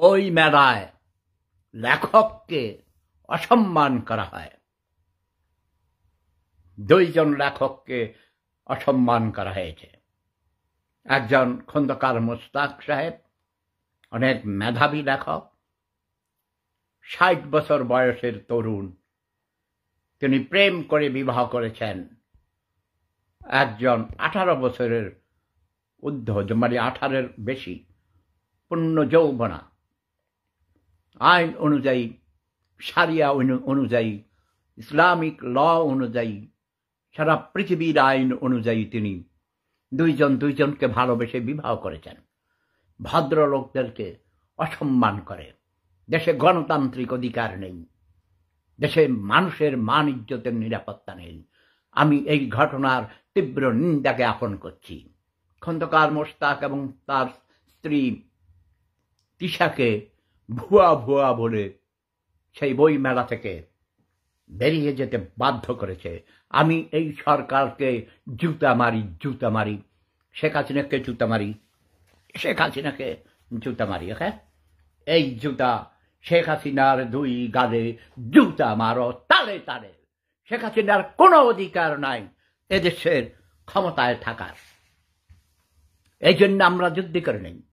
ওই মেলায় লেখককে অসম্মান করা হয়। দুইজন লেখককে অসম্মান করা হয়েছে। একজন খন্দকার মোশতাক সাহেব, অনেক মেধাবী লেখক, ৬০ বছর বয়সের তরুণ। তিনি প্রেম করে বিবাহ করেছেন একজন ১৮ বছরের ঊর্ধ্ব, মানে ১৮-এর বেশি, পূর্ণ যৌবনা। আইন অনুযায়ী, সারিয়া অনুযায়ী, ইসলামিক ল অনুযায়ী, সারা পৃথিবীর আইন অনুযায়ী তিনি দুইজনকে ভালোবেসে বিবাহ করেছেন। ভদ্রলোকদেরকে অসম্মান করে। দেশে গণতান্ত্রিক অধিকার নেই, দেশে মানুষের মান ইজ্জতের নিরাপত্তা নেই। আমি এই ঘটনার তীব্র নিন্দা জ্ঞাপন করছি। খন্দকার মোশতাক এবং তার স্ত্রী তিশাকে ভুয়া বলে সেই বই মেলা থেকে বেরিয়ে যেতে বাধ্য করেছে। আমি এই সরকারকে জুতা মারি, শেখ হাসিনাকে জুতা মারি। এই জুতা শেখ হাসিনার দুই গালে জুতা মারো, তালে তালে। শেখ হাসিনার কোনো অধিকার নাই এদেশের ক্ষমতায় থাকার। এই জন্য আমরা যুদ্ধ করে নেই।